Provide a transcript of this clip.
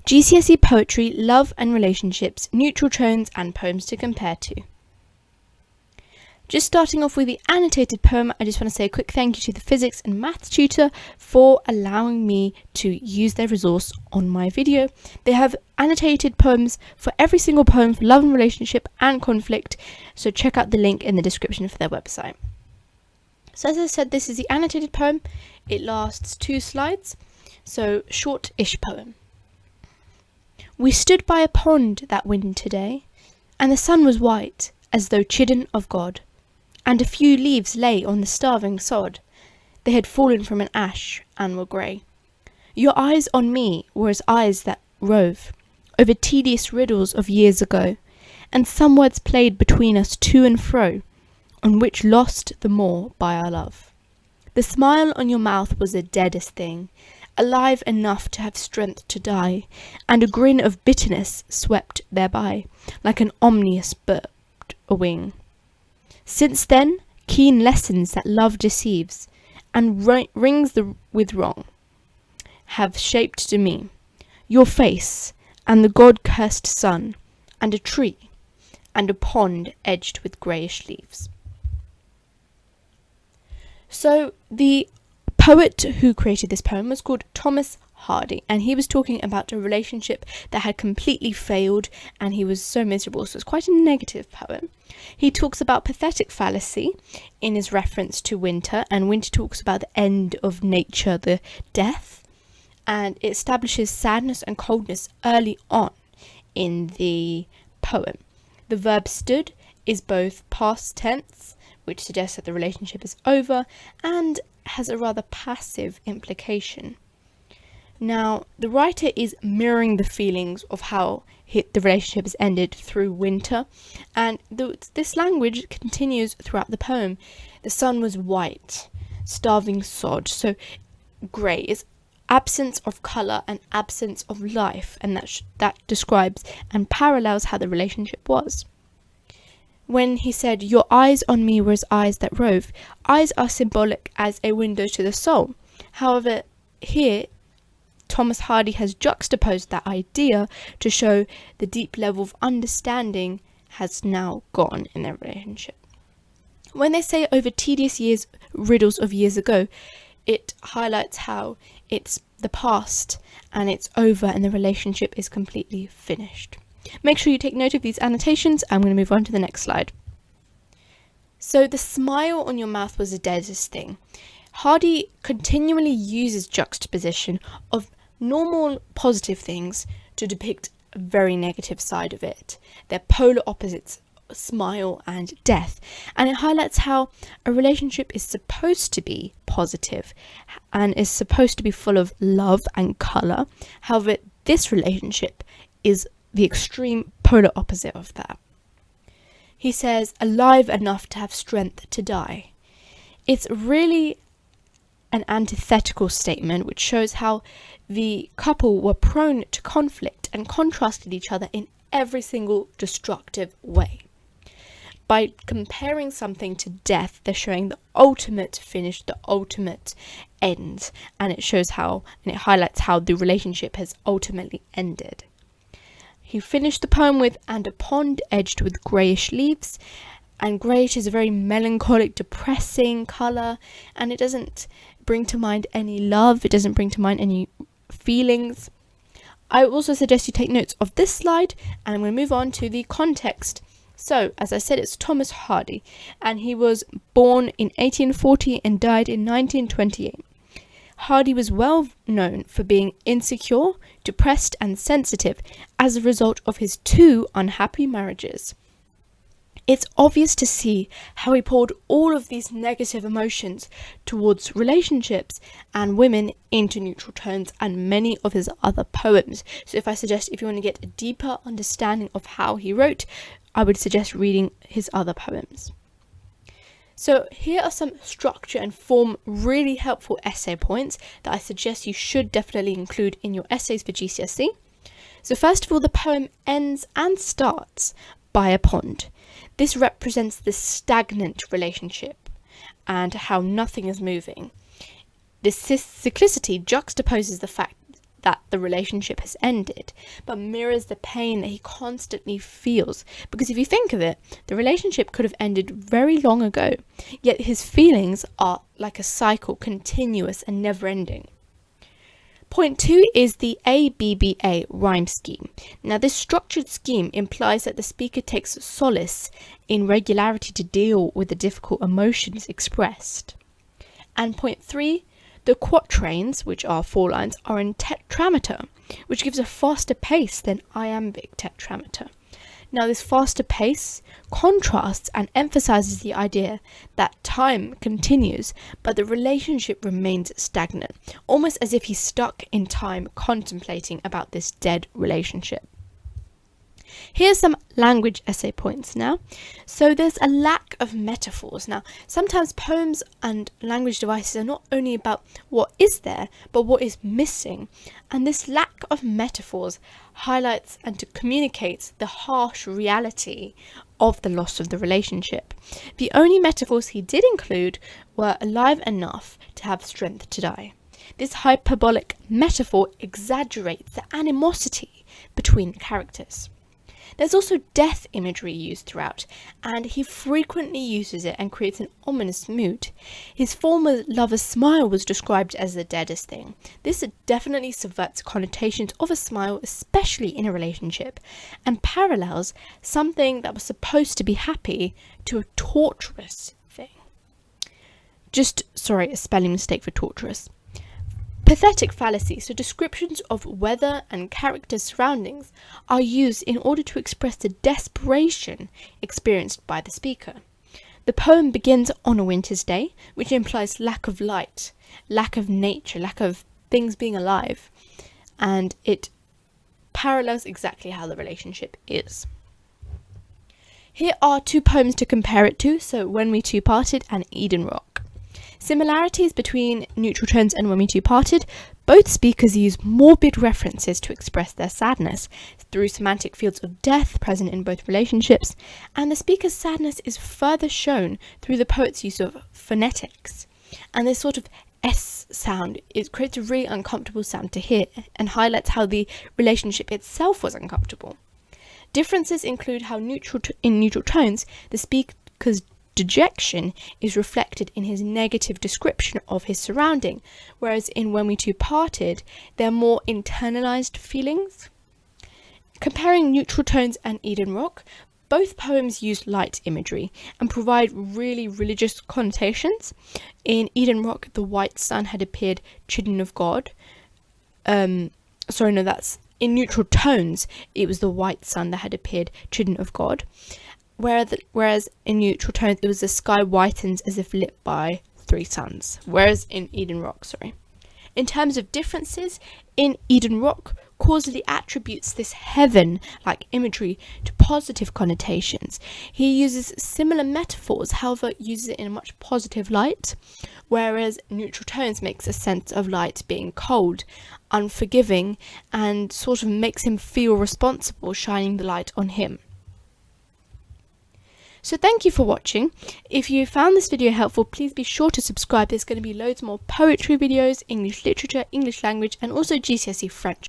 GCSE Poetry, Love and Relationships, Neutral Tones and Poems to Compare to. Just starting off with the annotated poem, I just want to say a quick thank you to the physics and maths tutor for allowing me to use their resource on my video. They have annotated poems for every single poem for love and relationship and conflict, so check out the link in the description for their website. So as I said, this is the annotated poem. It lasts 2 slides, so short-ish poem. We stood by a pond that winter day, and the sun was white as though chidden of God, and a few leaves lay on the starving sod. They had fallen from an ash and were grey. Your eyes on me were as eyes that rove over tedious riddles of years ago, and some words played between us to and fro, on which lost the more by our love. The smile on your mouth was the deadest thing, alive enough to have strength to die, and a grin of bitterness swept thereby, like an ominous bird a wing. Since then, keen lessons that love deceives, and rings with wrong, have shaped to me your face, and the God-cursed sun, and a tree, and a pond edged with greyish leaves. So the poet who created this poem was called Thomas Hardy, and he was talking about a relationship that had completely failed and he was so miserable, so it's quite a negative poem. He talks about pathetic fallacy in his reference to winter, and winter talks about the end of nature, the death, and it establishes sadness and coldness early on in the poem. The verb stood is both past tense, which suggests that the relationship is over, and has a rather passive implication. Now, the writer is mirroring the feelings of how the relationship has ended through winter, and this language continues throughout the poem. The sun was white, starving sod, so grey is absence of colour and absence of life, and that describes and parallels how the relationship was. When he said, your eyes on me were as eyes that rove, eyes are symbolic as a window to the soul. However, here Thomas Hardy has juxtaposed that idea to show the deep level of understanding has now gone in their relationship. When they say over tedious riddles of years ago, it highlights how it's the past and it's over and the relationship is completely finished. Make sure you take note of these annotations. I'm going to move on to the next slide. So the smile on your mouth was the deadest thing. Hardy continually uses juxtaposition of normal positive things to depict a very negative side of it. They're polar opposites, smile and death, and it highlights how a relationship is supposed to be positive and is supposed to be full of love and colour. However, this relationship is the extreme polar opposite of that. He says, alive enough to have strength to die. It's really an antithetical statement which shows how the couple were prone to conflict and contrasted each other in every single destructive way. By comparing something to death, they're showing the ultimate finish, the ultimate end, and it shows how, and it highlights how the relationship has ultimately ended. He finished the poem with, and a pond edged with greyish leaves, and greyish is a very melancholic, depressing colour, and it doesn't bring to mind any love, it doesn't bring to mind any feelings. I also suggest you take notes of this slide, and I'm going to move on to the context. So, as I said, it's Thomas Hardy, and he was born in 1840 and died in 1928. Hardy was well known for being insecure, depressed and sensitive as a result of his 2 unhappy marriages. It's obvious to see how he poured all of these negative emotions towards relationships and women into neutral tones and many of his other poems. So if you want to get a deeper understanding of how he wrote, I would suggest reading his other poems. So here are some structure and form really helpful essay points that I suggest you should definitely include in your essays for GCSE. So first of all, the poem ends and starts by a pond. This represents the stagnant relationship and how nothing is moving. This cyclicity juxtaposes the fact that the relationship has ended, but mirrors the pain that he constantly feels. Because if you think of it, the relationship could have ended very long ago, yet his feelings are like a cycle, continuous and never ending. Point 2 is the ABBA rhyme scheme. Now, this structured scheme implies that the speaker takes solace in regularity to deal with the difficult emotions expressed. And point 3, the quatrains, which are 4 lines, are in tetrameter, which gives a faster pace than iambic tetrameter. Now, this faster pace contrasts and emphasizes the idea that time continues, but the relationship remains stagnant, almost as if he's stuck in time contemplating about this dead relationship. Here's some language essay points now. So there's a lack of metaphors. Now, sometimes poems and language devices are not only about what is there, but what is missing. And this lack of metaphors highlights and communicates the harsh reality of the loss of the relationship. The only metaphors he did include were alive enough to have strength to die. This hyperbolic metaphor exaggerates the animosity between characters. There's also death imagery used throughout, and he frequently uses it and creates an ominous mood. His former lover's smile was described as the deadest thing. This definitely subverts connotations of a smile, especially in a relationship, and parallels something that was supposed to be happy to a torturous thing. A spelling mistake for torturous. Pathetic fallacy. So descriptions of weather and character surroundings are used in order to express the desperation experienced by the speaker. The poem begins on a winter's day, which implies lack of light, lack of nature, lack of things being alive, and it parallels exactly how the relationship is. Here are 2 poems to compare it to, so When We Two Parted and Eden Rock. Similarities between Neutral Tones and When We Two Parted: both speakers use morbid references to express their sadness through semantic fields of death present in both relationships, and the speaker's sadness is further shown through the poet's use of phonetics. And this sort of S sound, it creates a really uncomfortable sound to hear and highlights how the relationship itself was uncomfortable. Differences include how in neutral tones, the speaker's dejection is reflected in his negative description of his surrounding, whereas in When We Two Parted, they're more internalized feelings. Comparing Neutral Tones and Eden Rock, both poems use light imagery and provide really religious connotations. In Eden Rock, the white sun had appeared, children of God. In Neutral Tones, it was the white sun that had appeared, children of God. Whereas in Neutral Tones, it was the sky whitens as if lit by 3 suns. Whereas in Eden Rock, In terms of differences, in Eden Rock, causally attributes this heaven-like imagery to positive connotations. He uses similar metaphors, however, uses it in a much positive light, whereas Neutral Tones makes a sense of light being cold, unforgiving, and sort of makes him feel responsible, shining the light on him. So thank you for watching. If you found this video helpful, please be sure to subscribe. There's going to be loads more poetry videos, English literature, English language, and also GCSE French.